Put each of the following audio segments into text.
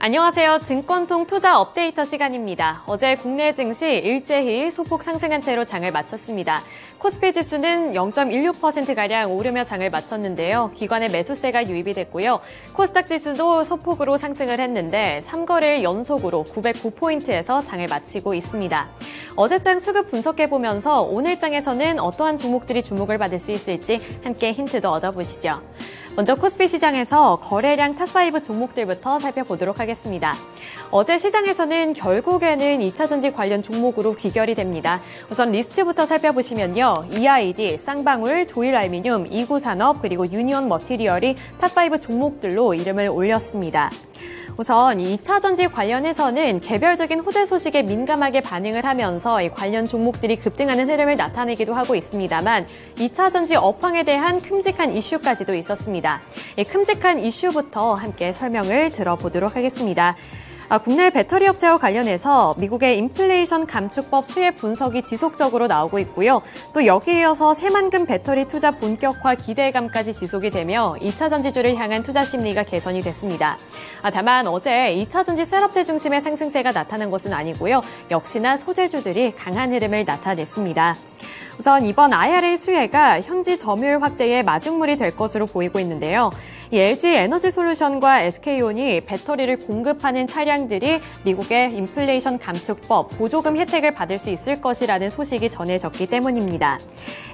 안녕하세요. 증권통 투자 업데이터 시간입니다. 어제 국내 증시 일제히 소폭 상승한 채로 장을 마쳤습니다. 코스피 지수는 0.16%가량 오르며 장을 마쳤는데요. 기관의 매수세가 유입이 됐고요. 코스닥 지수도 소폭으로 상승을 했는데 3거래일 연속으로 909포인트에서 장을 마치고 있습니다. 어제장 수급 분석해보면서 오늘장에서는 어떠한 종목들이 주목을 받을 수 있을지 함께 힌트도 얻어보시죠. 먼저 코스피 시장에서 거래량 탑5 종목들부터 살펴보도록 하겠습니다. 어제 시장에서는 결국에는 2차전지 관련 종목으로 귀결이 됩니다. 우선 리스트부터 살펴보시면요. EID, 쌍방울, 조일알미늄, 이구산업, 그리고 유니온 머티리얼이 탑5 종목들로 이름을 올렸습니다. 우선 2차전지 관련해서는 개별적인 호재 소식에 민감하게 반응을 하면서 이 관련 종목들이 급등하는 흐름을 나타내기도 하고 있습니다만 2차전지 업황에 대한 큼직한 이슈까지도 있었습니다. 이 큼직한 이슈부터 함께 설명을 들어보도록 하겠습니다. 국내 배터리 업체와 관련해서 미국의 인플레이션 감축법 수혜 분석이 지속적으로 나오고 있고요. 또 여기에 이어서 새만금 배터리 투자 본격화 기대감까지 지속이 되며 2차 전지주를 향한 투자 심리가 개선이 됐습니다. 다만 어제 2차 전지 셋업체 중심의 상승세가 나타난 것은 아니고요. 역시나 소재주들이 강한 흐름을 나타냈습니다. 우선 이번 IRA 수혜가 현지 점유율 확대의 마중물이 될 것으로 보이고 있는데요. 이 LG 에너지 솔루션과 SK온이 배터리를 공급하는 차량들이 미국의 인플레이션 감축법 보조금 혜택을 받을 수 있을 것이라는 소식이 전해졌기 때문입니다.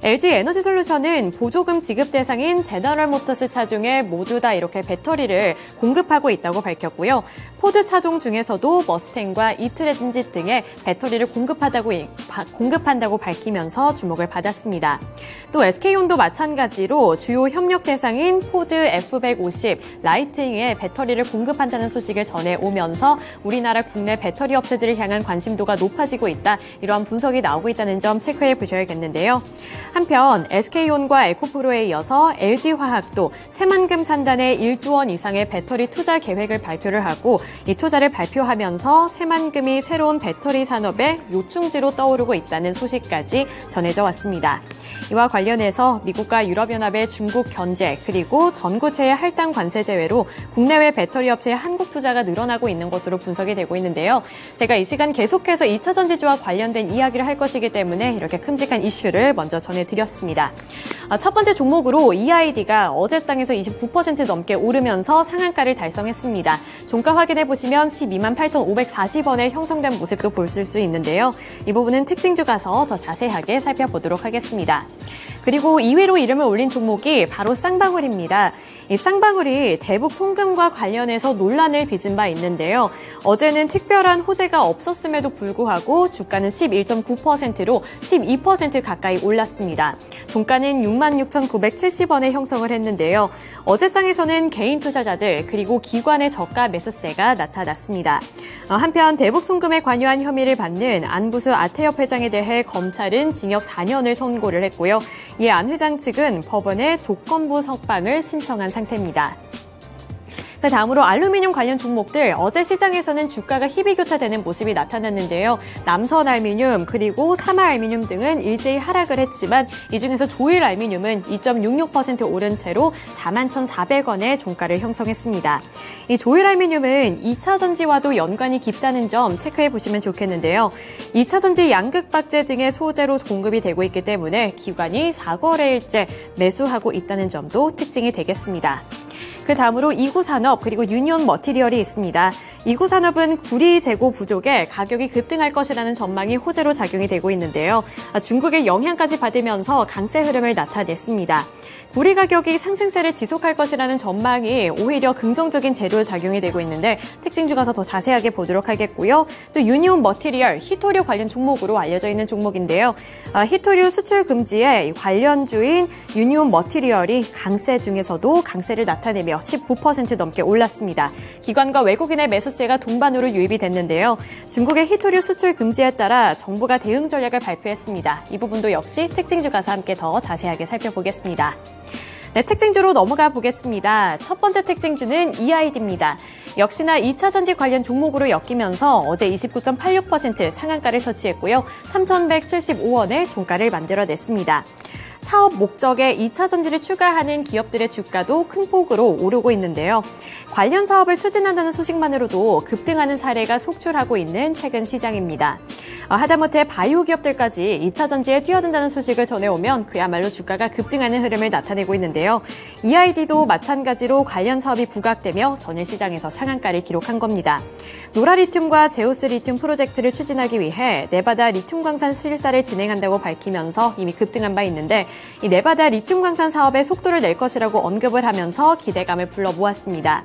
LG 에너지 솔루션은 보조금 지급 대상인 제너럴 모터스 차종에 모두 다 이렇게 배터리를 공급하고 있다고 밝혔고요. 포드 차종 중에서도 머스탱과 이트렌짓 등의 배터리를 공급한다고 밝히면서 주목을 받았습니다. 또 SK온도 마찬가지로 주요 협력 대상인 포드 F150 라이팅에 배터리를 공급한다는 소식을 전해오면서 우리나라 국내 배터리 업체들을 향한 관심도가 높아지고 있다. 이러한 분석이 나오고 있다는 점 체크해 보셔야겠는데요. 한편 SK온과 에코프로에 이어서 LG화학도 새만금 산단에 1조 원 이상의 배터리 투자 계획을 발표를 하고 이 투자를 발표하면서 새만금이 새로운 배터리 산업의 요충지로 떠오르고 있다는 소식까지 전해져 왔습니다. 이와 관련해서 미국과 유럽연합의 중국 견제 그리고 전구체의 할당 관세 제외로 국내외 배터리 업체의 한국 투자가 늘어나고 있는 것으로 분석이 되고 있는데요. 제가 이 시간 계속해서 2차 전지주와 관련된 이야기를 할 것이기 때문에 이렇게 큼직한 이슈를 먼저 전해드렸습니다. 첫 번째 종목으로 EID가 어제장에서 29% 넘게 오르면서 상한가를 달성했습니다. 종가 확인해 보시면 128,540원에 형성된 모습도 보실 수 있는데요. 이 부분은 특징주 가서 더 자세하게 살펴보도록 하겠습니다. 그리고 2위로 이름을 올린 종목이 바로 쌍방울입니다. 이 쌍방울이 대북 송금과 관련해서 논란을 빚은 바 있는데요. 어제는 특별한 호재가 없었음에도 불구하고 주가는 11.9%로 12% 가까이 올랐습니다. 종가는 66,970원에 형성을 했는데요. 어제장에서는 개인 투자자들 그리고 기관의 저가 매수세가 나타났습니다. 한편 대북 송금에 관여한 혐의를 받는 안부수 아태엽 회장에 대해 검찰은 징역 4년을 선고를 했고요. 이에 안 회장 측은 법원에 조건부 석방을 신청한 상태입니다. 그 다음으로 알루미늄 관련 종목들 어제 시장에서는 주가가 희비교차되는 모습이 나타났는데요. 남선알미늄 그리고 사마알미늄 등은 일제히 하락을 했지만 이 중에서 조일알미늄은 2.66% 오른 채로 41,400원의 종가를 형성했습니다. 이 조일알미늄은 2차 전지와도 연관이 깊다는 점 체크해 보시면 좋겠는데요. 2차 전지 양극박제 등의 소재로 공급이 되고 있기 때문에 기관이 4거래일째 매수하고 있다는 점도 특징이 되겠습니다. 그 다음으로 이구산업 그리고 유니온 머티리얼이 있습니다. 이구산업은 구리 재고 부족에 가격이 급등할 것이라는 전망이 호재로 작용이 되고 있는데요. 중국의 영향까지 받으면서 강세 흐름을 나타냈습니다. 구리 가격이 상승세를 지속할 것이라는 전망이 오히려 긍정적인 재료 작용이 되고 있는데 특징주 가서 더 자세하게 보도록 하겠고요. 또 유니온 머티리얼, 히토류 관련 종목으로 알려져 있는 종목인데요. 히토류 수출 금지에 관련주인 유니온 머티리얼이 강세 중에서도 강세를 나타내며 19% 넘게 올랐습니다. 기관과 외국인의 매수세가 동반으로 유입이 됐는데요. 중국의 히토류 수출 금지에 따라 정부가 대응 전략을 발표했습니다. 이 부분도 역시 특징주 가서 함께 더 자세하게 살펴보겠습니다. 네, 특징주로 넘어가 보겠습니다. 첫 번째 특징주는 EID입니다. 역시나 2차 전지 관련 종목으로 엮이면서 어제 29.86% 상한가를 터치했고요. 3,175원의 종가를 만들어냈습니다. 사업 목적에 2차 전지를 추가하는 기업들의 주가도 큰 폭으로 오르고 있는데요. 관련 사업을 추진한다는 소식만으로도 급등하는 사례가 속출하고 있는 최근 시장입니다. 하다못해 바이오 기업들까지 2차 전지에 뛰어든다는 소식을 전해오면 그야말로 주가가 급등하는 흐름을 나타내고 있는데요. EID도 마찬가지로 관련 사업이 부각되며 전일 시장에서 상한가를 기록한 겁니다. 노라리튬과 제우스 리튬 프로젝트를 추진하기 위해 네바다 리튬 광산 실사를 진행한다고 밝히면서 이미 급등한 바 있는데 이 네바다 리튬 광산 사업에 속도를 낼 것이라고 언급을 하면서 기대감을 불러모았습니다.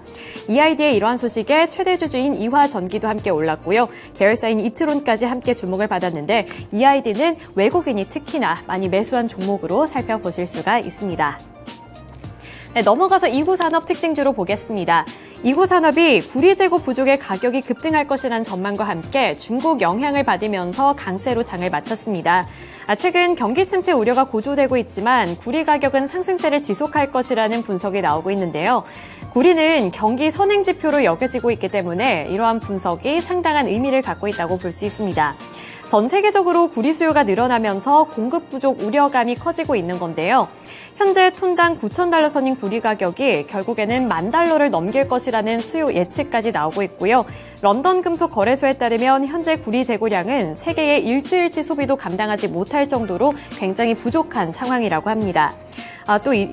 EID의 이러한 소식에 최대 주주인 이화전기도 함께 올랐고요. 계열사인 이트론까지 함께 주목을 받았는데 EID는 외국인이 특히나 많이 매수한 종목으로 살펴보실 수가 있습니다. 네, 넘어가서 2구 산업 특징주로 보겠습니다. 2구 산업이 구리 재고 부족의 가격이 급등할 것이라는 전망과 함께 중국 영향을 받으면서 강세로 장을 마쳤습니다. 최근 경기 침체 우려가 고조되고 있지만 구리 가격은 상승세를 지속할 것이라는 분석이 나오고 있는데요. 구리는 경기 선행지표로 여겨지고 있기 때문에 이러한 분석이 상당한 의미를 갖고 있다고 볼 수 있습니다. 전 세계적으로 구리 수요가 늘어나면서 공급 부족 우려감이 커지고 있는 건데요. 현재 톤당 9,000달러 선인 구리 가격이 결국에는 $10,000를 넘길 것이라는 수요 예측까지 나오고 있고요. 런던 금속 거래소에 따르면 현재 구리 재고량은 세계의 일주일치 소비도 감당하지 못할 정도로 굉장히 부족한 상황이라고 합니다.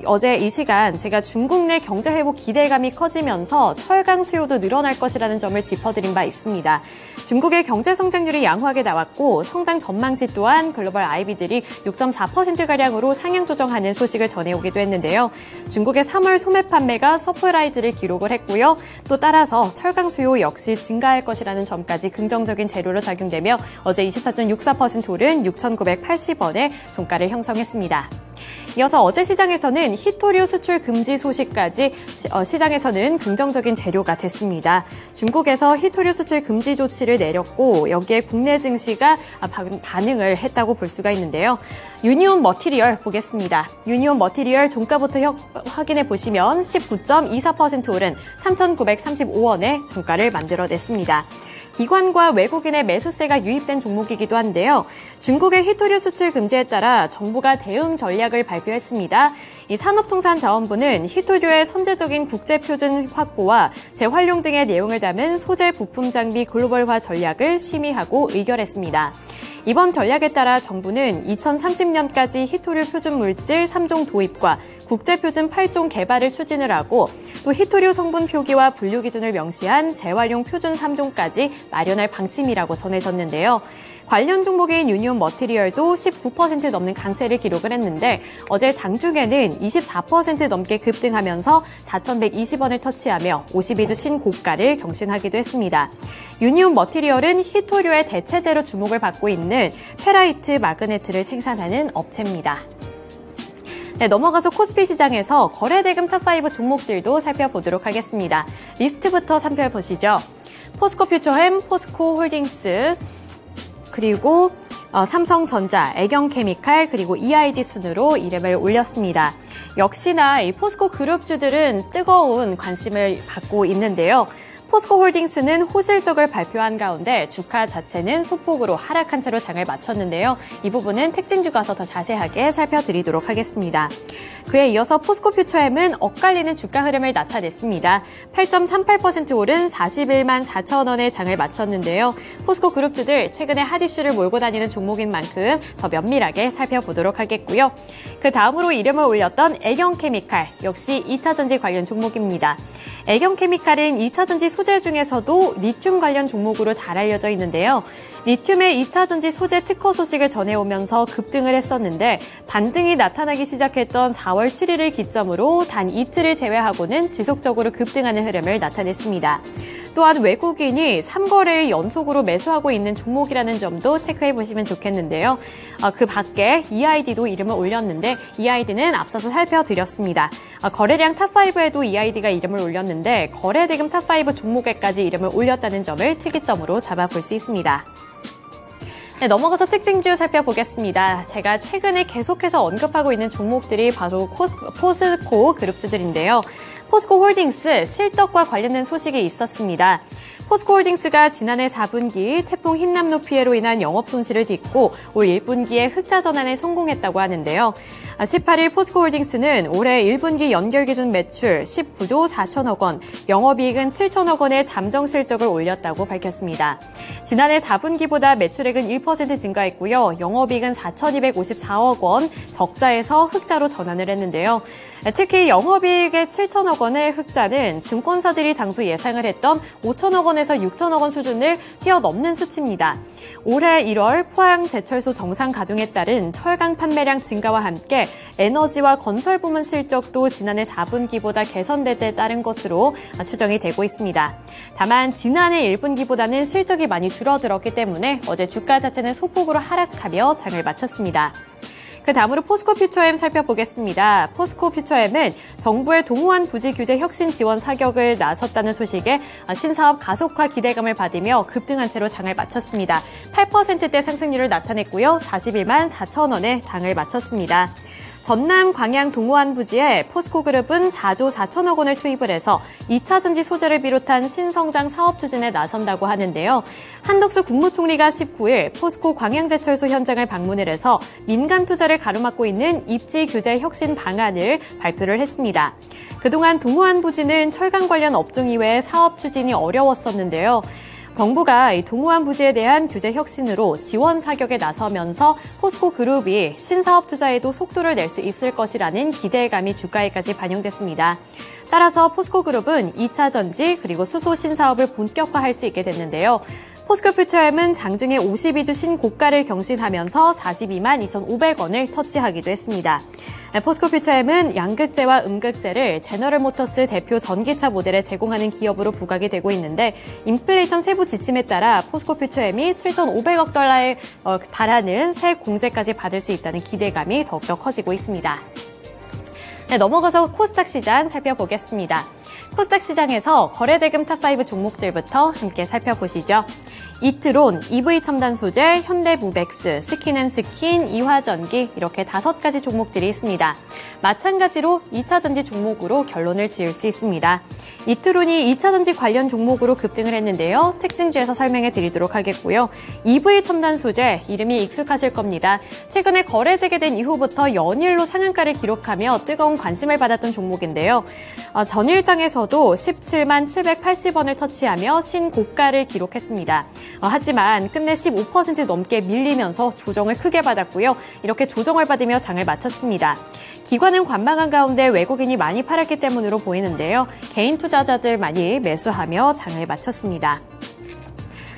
어제 이 시간 제가 중국 내 경제 회복 기대감이 커지면서 철강 수요도 늘어날 것이라는 점을 짚어드린 바 있습니다. 중국의 경제 성장률이 양호하게 나왔고 성장 전망치 또한 글로벌 IB들이 6.4%가량으로 상향 조정하는 소식을 전해오기도 했는데요. 중국의 3월 소매 판매가 서프라이즈를 기록을 했고요. 또 따라서 철강 수요 역시 증가할 것이라는 점까지 긍정적인 재료로 작용되며 어제 24.64% 오른 6,980원의 종가를 형성했습니다. 이어서 어제 시장에서는 히토류 수출 금지 소식까지 시장에서는 긍정적인 재료가 됐습니다. 중국에서 히토류 수출 금지 조치를 내렸고 여기에 국내 증시가 반응을 했다고 볼 수가 있는데요. 유니온 머티리얼 보겠습니다. 유니온 머티리얼 종가부터 확인해 보시면 19.24% 오른 3,935원의 종가를 만들어냈습니다. 기관과 외국인의 매수세가 유입된 종목이기도 한데요. 중국의 히토류 수출 금지에 따라 정부가 대응 전략을 발표했습니다. 이 산업통상자원부는 히토류의 선제적인 국제표준 확보와 재활용 등의 내용을 담은 소재 부품 장비 글로벌화 전략을 심의하고 의결했습니다. 이번 전략에 따라 정부는 2030년까지 히토류 표준 물질 3종 도입과 국제표준 8종 개발을 추진을 하고 또 히토류 성분 표기와 분류 기준을 명시한 재활용 표준 3종까지 마련할 방침이라고 전해졌는데요. 관련 종목인 유니온 머티리얼도 19% 넘는 강세를 기록을 했는데 어제 장중에는 24% 넘게 급등하면서 4,120원을 터치하며 52주 신고가를 경신하기도 했습니다. 유니온 머티리얼은 히토류의 대체재로 주목을 받고 있는 페라이트 마그네트를 생산하는 업체입니다. 네, 넘어가서 코스피 시장에서 거래대금 탑5 종목들도 살펴보도록 하겠습니다. 리스트부터 살펴보시죠. 포스코퓨처햄, 포스코홀딩스, 그리고 삼성전자, 애경케미칼, 그리고 EID 순으로 이름을 올렸습니다. 역시나 이 포스코 그룹주들은 뜨거운 관심을 받고 있는데요. 포스코홀딩스는 호실적을 발표한 가운데 주가 자체는 소폭으로 하락한 채로 장을 마쳤는데요. 이 부분은 특징주 가서 더 자세하게 살펴드리도록 하겠습니다. 그에 이어서 포스코퓨처햄은 엇갈리는 주가 흐름을 나타냈습니다. 8.38% 오른 41만 4천 원의 장을 마쳤는데요. 포스코 그룹주들 최근에 핫 이슈를 몰고 다니는 종목인 만큼 더 면밀하게 살펴보도록 하겠고요. 그 다음으로 이름을 올렸던 애경케미칼, 역시 2차전지 관련 종목입니다. 애경케미칼은 2차전지 소재 중에서도 리튬 관련 종목으로 잘 알려져 있는데요. 리튬의 2차전지 소재 특허 소식을 전해오면서 급등을 했었는데 반등이 나타나기 시작했던 4월 7일을 기점으로 단 이틀을 제외하고는 지속적으로 급등하는 흐름을 나타냈습니다. 또한 외국인이 3거래일 연속으로 매수하고 있는 종목이라는 점도 체크해 보시면 좋겠는데요. 그 밖에 EID도 이름을 올렸는데 EID는 앞서서 살펴드렸습니다. 거래량 탑5에도 EID가 이름을 올렸는데 거래대금 탑5 종목에까지 이름을 올렸다는 점을 특이점으로 잡아볼 수 있습니다. 네, 넘어가서 특징주 살펴보겠습니다. 제가 최근에 계속해서 언급하고 있는 종목들이 바로 포스코 그룹주들인데요. 포스코홀딩스 실적과 관련된 소식이 있었습니다. 포스코홀딩스가 지난해 4분기 태풍 흰남노 피해로 인한 영업 손실을 딛고 올 1분기에 흑자 전환에 성공했다고 하는데요. 18일 포스코홀딩스는 올해 1분기 연결 기준 매출 19조 4천억 원, 영업이익은 7천억 원의 잠정 실적을 올렸다고 밝혔습니다. 지난해 4분기보다 매출액은 1% 증가했고요. 영업이익은 4,254억 원, 적자에서 흑자로 전환을 했는데요. 특히 영업이익의 7천억 원의 흑자는 증권사들이 당초 예상을 했던 5천억 원에서 6천억 원 수준을 뛰어넘는 수치입니다. 올해 1월 포항제철소 정상 가동에 따른 철강 판매량 증가와 함께 에너지와 건설 부문 실적도 지난해 4분기보다 개선될 때 따른 것으로 추정이 되고 있습니다. 다만 지난해 1분기보다는 실적이 많이 줄어들었기 때문에 어제 주가 자체는 소폭으로 하락하며 장을 마쳤습니다. 그 다음으로 포스코퓨처엠 살펴보겠습니다. 포스코퓨처엠은 정부의 동호안 부지 규제 혁신 지원 사격을 나섰다는 소식에 신사업 가속화 기대감을 받으며 급등한 채로 장을 마쳤습니다. 8%대 상승률을 나타냈고요. 41만 4천 원에 장을 마쳤습니다. 전남 광양 동호안 부지에 포스코그룹은 4조 4천억 원을 투입을 해서 2차 전지 소재를 비롯한 신성장 사업 추진에 나선다고 하는데요. 한덕수 국무총리가 19일 포스코 광양제철소 현장을 방문을 해서 민간 투자를 가로막고 있는 입지 규제 혁신 방안을 발표를 했습니다. 그동안 동호안 부지는 철강 관련 업종 이외의 사업 추진이 어려웠었는데요. 정부가 동호안 부지에 대한 규제 혁신으로 지원 사격에 나서면서 포스코 그룹이 신사업 투자에도 속도를 낼 수 있을 것이라는 기대감이 주가에까지 반영됐습니다. 따라서 포스코 그룹은 2차 전지 그리고 수소 신사업을 본격화할 수 있게 됐는데요. 포스코퓨처엠은 장중에 52주 신고가를 경신하면서 42만 2,500원을 터치하기도 했습니다. 포스코퓨처엠은 양극재와 음극재를 제너럴모터스 대표 전기차 모델에 제공하는 기업으로 부각이 되고 있는데 인플레이션 세부 지침에 따라 포스코퓨처엠이 7,500억 달러에 달하는 새 공제까지 받을 수 있다는 기대감이 더욱더 커지고 있습니다. 네, 넘어가서 코스닥 시장 살펴보겠습니다. 코스닥 시장에서 거래대금 탑5 종목들부터 함께 살펴보시죠. 이트론, EV 첨단 소재, 현대무벡스, 스킨앤스킨, 이화전기 이렇게 5가지 종목들이 있습니다. 마찬가지로 2차 전지 종목으로 결론을 지을 수 있습니다. 이트론이 2차 전지 관련 종목으로 급등을 했는데요. 특징주에서 설명해 드리도록 하겠고요. EV 첨단 소재, 이름이 익숙하실 겁니다. 최근에 거래 재개된 이후부터 연일로 상한가를 기록하며 뜨거운 관심을 받았던 종목인데요. 전일장에서도 17만 780원을 터치하며 신고가를 기록했습니다. 하지만 끝내 15% 넘게 밀리면서 조정을 크게 받았고요. 이렇게 조정을 받으며 장을 마쳤습니다. 기관은 관망한 가운데 외국인이 많이 팔았기 때문으로 보이는데요. 개인 투자자들 많이 매수하며 장을 마쳤습니다.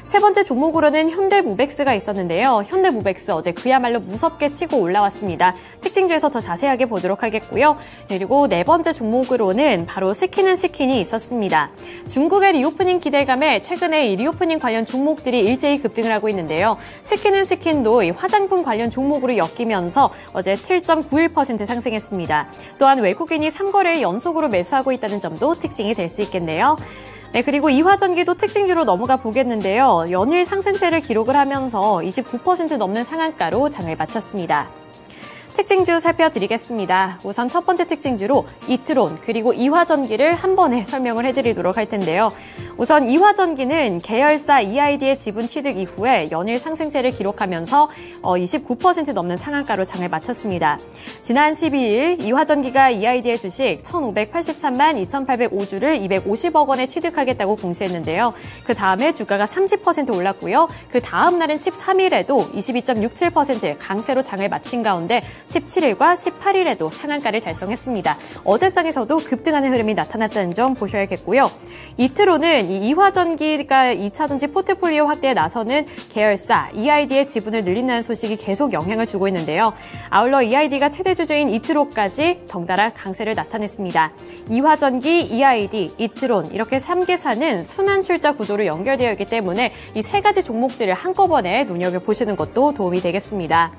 세 번째 종목으로는 현대무벡스가 있었는데요. 현대무벡스 어제 그야말로 무섭게 치고 올라왔습니다. 특징주에서 더 자세하게 보도록 하겠고요. 그리고 네 번째 종목으로는 바로 스킨앤스킨이 있었습니다. 중국의 리오프닝 기대감에 최근에 이 리오프닝 관련 종목들이 일제히 급등을 하고 있는데요. 스킨앤스킨도 이 화장품 관련 종목으로 엮이면서 어제 7.91% 상승했습니다. 또한 외국인이 3거래일 연속으로 매수하고 있다는 점도 특징이 될 수 있겠네요. 네, 그리고 이화전기도 특징주로 넘어가 보겠는데요. 연일 상승세를 기록을 하면서 29% 넘는 상한가로 장을 마쳤습니다. 특징주 살펴드리겠습니다. 우선 첫 번째 특징주로 이트론 그리고 이화전기를 한 번에 설명을 해드리도록 할 텐데요. 우선 이화전기는 계열사 EID의 지분 취득 이후에 연일 상승세를 기록하면서 29% 넘는 상한가로 장을 마쳤습니다. 지난 12일 이화전기가 EID의 주식 1,583만 2,805주를 250억 원에 취득하겠다고 공시했는데요. 그 다음에 주가가 30% 올랐고요. 그 다음 날은 13일에도 22.67% 강세로 장을 마친 가운데 17일과 18일에도 상한가를 달성했습니다. 어제장에서도 급등하는 흐름이 나타났다는 점 보셔야겠고요. 이트론은 이 이화전기가 2차 전지 포트폴리오 확대에 나서는 계열사 EID의 지분을 늘린다는 소식이 계속 영향을 주고 있는데요. 아울러 EID가 최대 주주인 이트로까지 덩달아 강세를 나타냈습니다. 이화전기, EID, 이트론 이렇게 3개사는 순환 출자 구조로 연결되어 있기 때문에 이 세 가지 종목들을 한꺼번에 눈여겨보시는 것도 도움이 되겠습니다.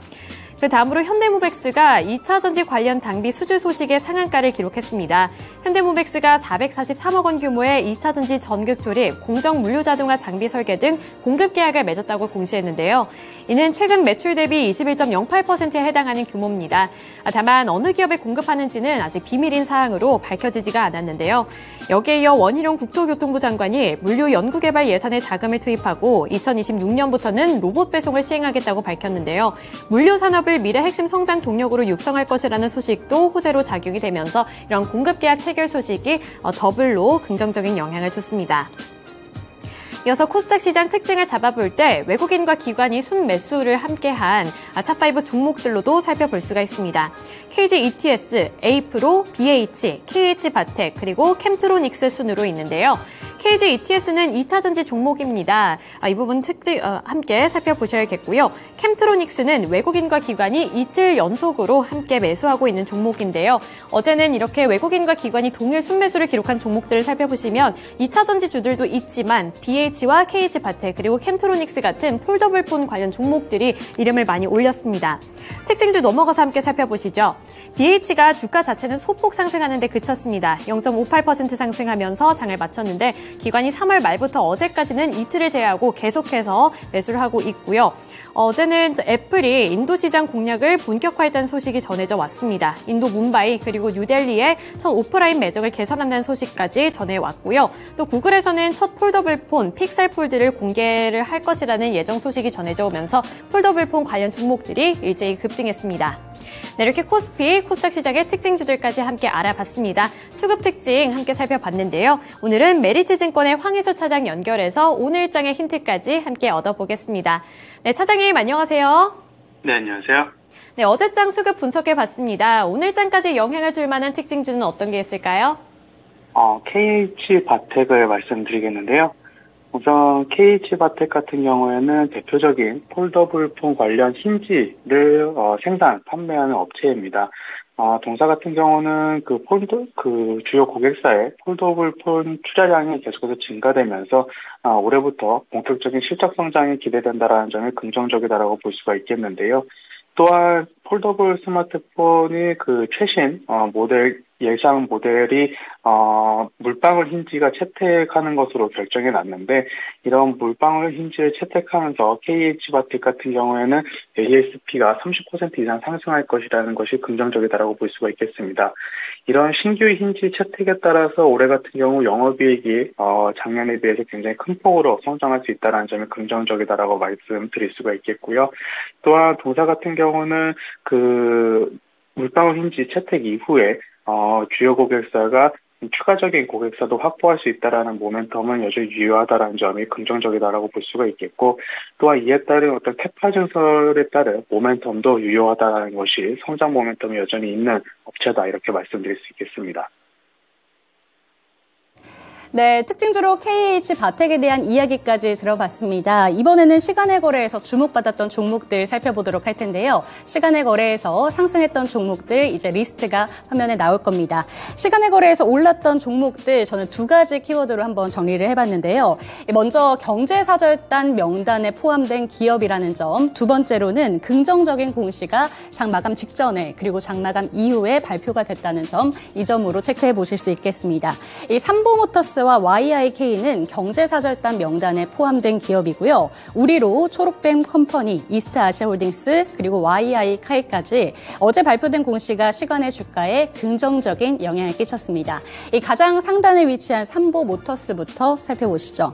그 다음으로 현대모백스가 2차 전지 관련 장비 수주 소식에 상한가를 기록했습니다. 현대모백스가 443억 원 규모의 2차 전지 전극 조립, 공정 물류 자동화 장비 설계 등 공급 계약을 맺었다고 공시했는데요. 이는 최근 매출 대비 21.08%에 해당하는 규모입니다. 다만 어느 기업에 공급하는지는 아직 비밀인 사항으로 밝혀지지가 않았는데요. 여기에 이어 원희룡 국토교통부 장관이 물류 연구개발 예산에 자금을 투입하고 2026년부터는 로봇 배송을 시행하겠다고 밝혔는데요. 물류 산업을 미래 핵심 성장 동력으로 육성할 것이라는 소식도 호재로 작용이 되면서 이런 공급 계약 체결 소식이 더블로 긍정적인 영향을 줬습니다. 이어서 코스닥 시장 특징을 잡아볼 때 외국인과 기관이 순매수를 함께한 탑5 종목들로도 살펴볼 수가 있습니다. KG ETS, 에이프로, BH, KH바텍, 그리고 캠트로닉스 순으로 있는데요. KG ETS는 2차 전지 종목입니다. 이 부분 특징 함께 살펴보셔야겠고요. 캠트로닉스는 외국인과 기관이 이틀 연속으로 함께 매수하고 있는 종목인데요. 어제는 이렇게 외국인과 기관이 동일 순매수를 기록한 종목들을 살펴보시면 2차 전지주들도 있지만 BH와 KH바텍 그리고 캠트로닉스 같은 폴더블폰 관련 종목들이 이름을 많이 올렸습니다. 특징주 넘어가서 함께 살펴보시죠. BH가 주가 자체는 소폭 상승하는 데 그쳤습니다. 0.58% 상승하면서 장을 마쳤는데 기관이 3월 말부터 어제까지는 이틀을 제외하고 계속해서 매수를 하고 있고요. 어제는 애플이 인도 시장 공략을 본격화했다는 소식이 전해져 왔습니다. 인도 뭄바이 그리고 뉴델리에 첫 오프라인 매장을 개설한다는 소식까지 전해왔고요. 또 구글에서는 첫 폴더블폰 픽셀 폴드를 공개를 할 것이라는 예정 소식이 전해져 오면서 폴더블폰 관련 종목들이 일제히 급등했습니다. 네, 이렇게 코스피, 코스닥 시장의 특징주들까지 함께 알아봤습니다. 수급 특징 함께 살펴봤는데요. 오늘은 메리츠증권의 황희수 차장 연결해서 오늘 일장의 힌트까지 함께 얻어보겠습니다. 네, 차장님 안녕하세요. 네, 안녕하세요. 네, 어제장 수급 분석해봤습니다. 오늘장까지 영향을 줄 만한 특징주는 어떤 게 있을까요? KH바텍을 말씀드리겠는데요. 우선 KH바텍 같은 경우에는 대표적인 폴더블폰 관련 힌지를 생산, 판매하는 업체입니다. 동사 같은 경우는 주요 고객사의 폴더블폰 투자량이 계속해서 증가되면서 올해부터 본격적인 실적 성장이 기대된다라는 점이 긍정적이다라고 볼 수가 있겠는데요. 또한 폴더블 스마트폰이 최신 예상 모델이 물방울 힌지가 채택하는 것으로 결정이 났는데, 이런 물방울 힌지를 채택하면서 KH바텍 같은 경우에는 ASP가 30% 이상 상승할 것이라는 것이 긍정적이다라고 볼 수가 있겠습니다. 이런 신규 힌지 채택에 따라서 올해 같은 경우 영업이익이 작년에 비해서 굉장히 큰 폭으로 성장할 수 있다는 점이 긍정적이다라고 말씀드릴 수가 있겠고요. 또한 동사 같은 경우는 물방울 힌지 채택 이후에 주요 고객사가 추가적인 고객사도 확보할 수 있다라는 모멘텀은 여전히 유효하다라는 점이 긍정적이다라고 볼 수가 있겠고, 또한 이에 따른 어떤 캐파 증설에 따른 모멘텀도 유효하다라는 것이 성장 모멘텀이 여전히 있는 업체다, 이렇게 말씀드릴 수 있겠습니다. 네, 특징주로 KH바텍에 대한 이야기까지 들어봤습니다. 이번에는 시간의 거래에서 주목받았던 종목들 살펴보도록 할 텐데요. 시간의 거래에서 상승했던 종목들 이제 리스트가 화면에 나올 겁니다. 시간의 거래에서 올랐던 종목들 저는 두 가지 키워드로 한번 정리를 해봤는데요. 먼저 경제사절단 명단에 포함된 기업이라는 점, 두 번째로는 긍정적인 공시가 장마감 직전에 그리고 장마감 이후에 발표가 됐다는 점, 이 점으로 체크해 보실 수 있겠습니다. 이 삼보모터스 와 YIK는 경제사절단 명단에 포함된 기업이고요. 우리로, 초록뱀 컴퍼니, 이스타아시아홀딩스, 그리고 YIK까지 어제 발표된 공시가 시간의 주가에 긍정적인 영향을 끼쳤습니다. 이 가장 상단에 위치한 삼보모터스부터 살펴보시죠.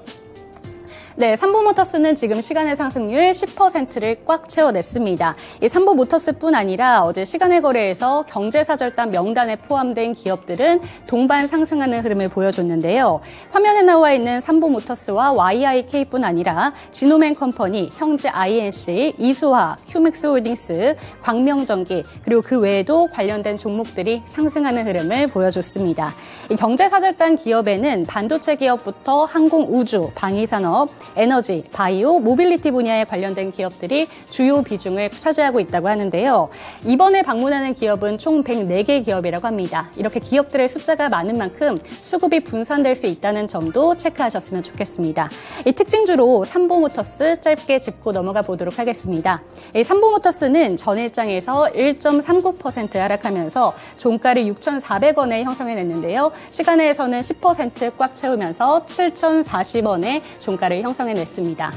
네, 삼보모터스는 지금 시간의 상승률 10%를 꽉 채워냈습니다. 이 삼보모터스뿐 아니라 어제 시간의 거래에서 경제사절단 명단에 포함된 기업들은 동반 상승하는 흐름을 보여줬는데요. 화면에 나와 있는 삼보모터스와 YIK뿐 아니라 지노맨 컴퍼니, 형제 INC, 이수화, 휴맥스홀딩스, 광명전기, 그리고 그 외에도 관련된 종목들이 상승하는 흐름을 보여줬습니다. 이 경제사절단 기업에는 반도체 기업부터 항공, 우주, 방위산업, 에너지, 바이오, 모빌리티 분야에 관련된 기업들이 주요 비중을 차지하고 있다고 하는데요. 이번에 방문하는 기업은 총 104개 기업이라고 합니다. 이렇게 기업들의 숫자가 많은 만큼 수급이 분산될 수 있다는 점도 체크하셨으면 좋겠습니다. 이 특징주로 삼보모터스 짧게 짚고 넘어가 보도록 하겠습니다. 이 삼보모터스는 전일장에서 1.39% 하락하면서 종가를 6,400원에 형성해냈는데요. 시간에서는 10% 꽉 채우면서 7,040원에 종가를 형성해냈습니다.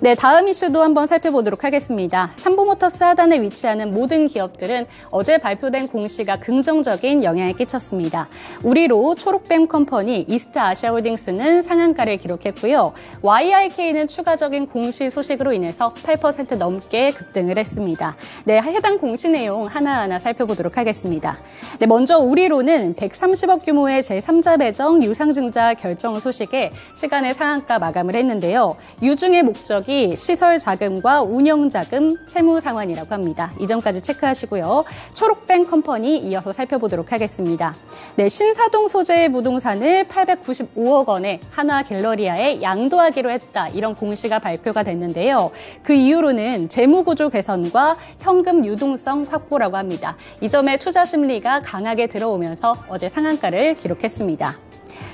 네, 다음 이슈도 한번 살펴보도록 하겠습니다. 삼보모터스 하단에 위치하는 모든 기업들은 어제 발표된 공시가 긍정적인 영향을 끼쳤습니다. 우리로 초록뱀 컴퍼니, 이스타 아시아홀딩스는 상한가를 기록했고요. YIK는 추가적인 공시 소식으로 인해서 8% 넘게 급등을 했습니다. 네, 해당 공시 내용 하나하나 살펴보도록 하겠습니다. 네, 먼저 우리로는 130억 규모의 제3자 배정 유상증자 결정 소식에 시간의 상한가 마감을 했는데요. 유증의 목적이 시설 자금과 운영 자금, 채무 상환이라고 합니다. 이 점까지 체크하시고요. 초록뱅 컴퍼니 이어서 살펴보도록 하겠습니다. 네, 신사동 소재의 부동산을 895억 원에 한화 갤러리아에 양도하기로 했다. 이런 공시가 발표가 됐는데요. 그 이유로는 재무구조 개선과 현금 유동성 확보라고 합니다. 이 점에 투자 심리가 강하게 들어오면서 어제 상한가를 기록했습니다.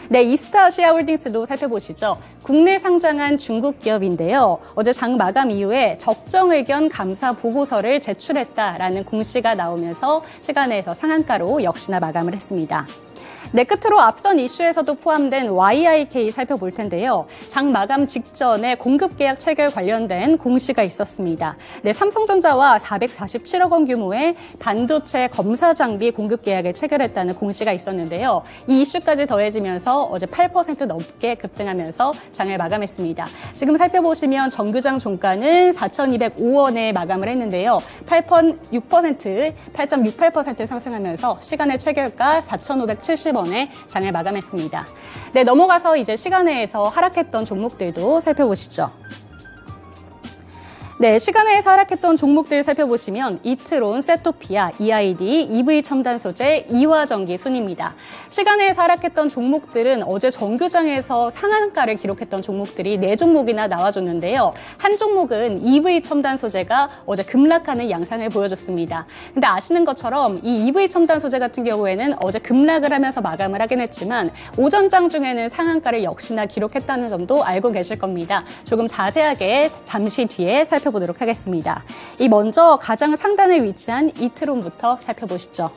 네, 이스타 아시아홀딩스도 살펴보시죠. 국내 상장한 중국 기업인데요. 어제 장 마감 이후에 적정 의견 감사 보고서를 제출했다라는 공시가 나오면서 시간에서 상한가로 역시나 마감을 했습니다. 네, 끝으로 앞선 이슈에서도 포함된 YIK 살펴볼 텐데요. 장 마감 직전에 공급 계약 체결 관련된 공시가 있었습니다. 네, 삼성전자와 447억 원 규모의 반도체 검사 장비 공급 계약을 체결했다는 공시가 있었는데요. 이 이슈까지 더해지면서 어제 8% 넘게 급등하면서 장을 마감했습니다. 지금 살펴보시면 정규장 종가는 4,205원에 마감을 했는데요. 8.68% 상승하면서 시간의 체결가 4,570원 에 장을 마감했습니다. 네, 넘어가서 이제 시간외에서 하락했던 종목들도 살펴보시죠. 네, 시간외에서 하락했던 종목들 살펴보시면 이트론, 세토피아, EID, EV 첨단 소재, 이화전기 순입니다. 시간외에서 하락했던 종목들은 어제 정규장에서 상한가를 기록했던 종목들이 4종목이나 나와줬는데요. 한 종목은 EV 첨단 소재가 어제 급락하는 양상을 보여줬습니다. 근데 아시는 것처럼 이 EV 첨단 소재 같은 경우에는 어제 급락을 하면서 마감을 하긴 했지만 오전장 중에는 상한가를 역시나 기록했다는 점도 알고 계실 겁니다. 조금 자세하게 잠시 뒤에 살펴보도록 하겠습니다. 이 먼저 가장 상단에 위치한 이트론부터 살펴보시죠.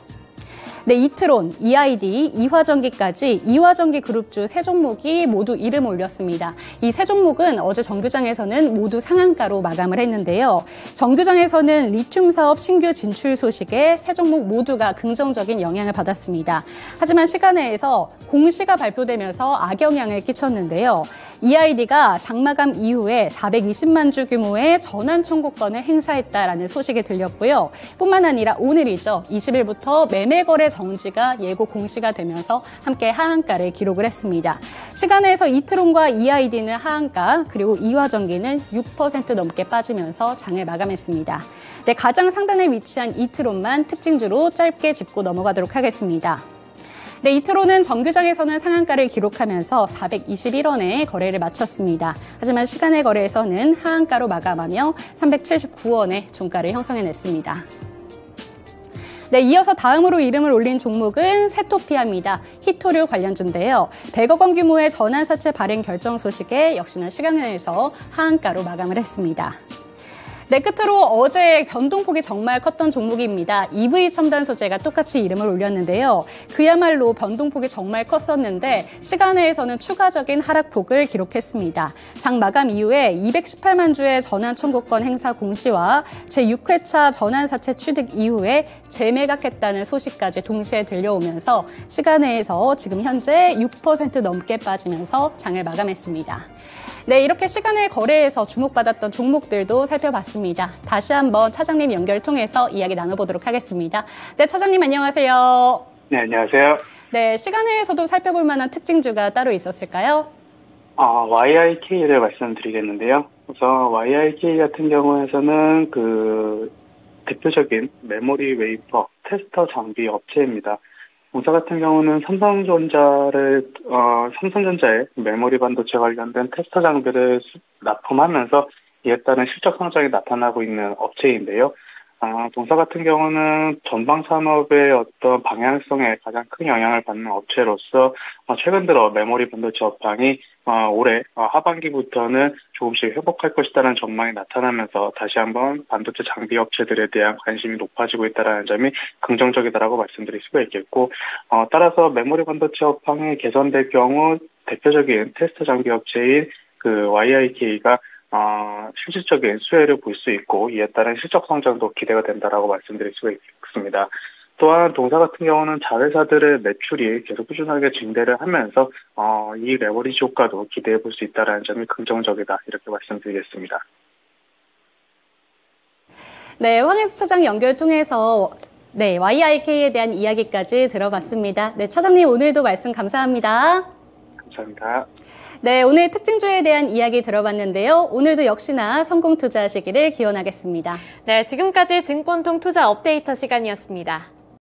네, 이트론, EID, 이화전기까지 이화전기 그룹주 3종목이 모두 이름 올렸습니다. 이 3종목은 어제 정규장에서는 모두 상한가로 마감을 했는데요. 정규장에서는 리튬 사업 신규 진출 소식에 3종목 모두가 긍정적인 영향을 받았습니다. 하지만 시간외에서 공시가 발표되면서 악영향을 끼쳤는데요. EID가 장마감 이후에 420만 주 규모의 전환 청구권을 행사했다라는 소식이 들렸고요. 뿐만 아니라 오늘이죠. 20일부터 매매 거래 정지가 예고 공시가 되면서 함께 하한가를 기록을 했습니다. 시간에서 이트론과 EID는 하한가, 그리고 이화전기는 6% 넘게 빠지면서 장을 마감했습니다. 네, 가장 상단에 위치한 이트론만 특징주로 짧게 짚고 넘어가도록 하겠습니다. 네, 이트론은 정규장에서는 상한가를 기록하면서 421원에 거래를 마쳤습니다. 하지만 시간의 거래에서는 하한가로 마감하며 379원에 종가를 형성해냈습니다. 네, 이어서 다음으로 이름을 올린 종목은 세토피아입니다. 히토류 관련주인데요. 100억 원 규모의 전환사채 발행 결정 소식에 역시나 시간에서 하한가로 마감을 했습니다. 네, 끝으로 어제 변동폭이 정말 컸던 종목입니다. EV 첨단 소재가 똑같이 이름을 올렸는데요. 그야말로 변동폭이 정말 컸었는데 시간외에서는 추가적인 하락폭을 기록했습니다. 장 마감 이후에 218만 주의 전환 청구권 행사 공시와 제6회차 전환사채 취득 이후에 재매각했다는 소식까지 동시에 들려오면서 시간외에서 지금 현재 6% 넘게 빠지면서 장을 마감했습니다. 네, 이렇게 시간의 거래에서 주목받았던 종목들도 살펴봤습니다. 다시 한번 차장님 연결 통해서 이야기 나눠보도록 하겠습니다. 네, 차장님 안녕하세요. 네, 안녕하세요. 네, 시간에서도 살펴볼 만한 특징주가 따로 있었을까요? YIK를 말씀드리겠는데요. 우선 YIK 같은 경우에서는 대표적인 메모리 웨이퍼 테스터 장비 업체입니다. 동사 같은 경우는 삼성전자의 메모리 반도체 관련된 테스터 장비를 납품하면서 이에 따른 실적 성장이 나타나고 있는 업체인데요. 동사 같은 경우는 전방 산업의 어떤 방향성에 가장 큰 영향을 받는 업체로서 최근 들어 메모리 반도체 업황이 올해 하반기부터는 조금씩 회복할 것이라는 전망이 나타나면서 다시 한번 반도체 장비 업체들에 대한 관심이 높아지고 있다는 점이 긍정적이다라고 말씀드릴 수가 있겠고, 따라서 메모리 반도체 업황이 개선될 경우 대표적인 테스트 장비 업체인 그 YIK가 실질적인 수혜를 볼 수 있고 이에 따른 실적 성장도 기대가 된다라고 말씀드릴 수가 있습니다. 또한 동사 같은 경우는 자회사들의 매출이 계속 꾸준하게 증대를 하면서 이 레버리지 효과도 기대해 볼 수 있다는 점이 긍정적이다 이렇게 말씀드리겠습니다. 네, 황혜수 차장 연결 통해서 YIK에 대한 이야기까지 들어봤습니다. 네, 차장님 오늘도 말씀 감사합니다. 감사합니다. 네, 오늘 특징주에 대한 이야기 들어봤는데요. 오늘도 역시나 성공 투자하시기를 기원하겠습니다. 네, 지금까지 증권통 투자 업데이터 시간이었습니다.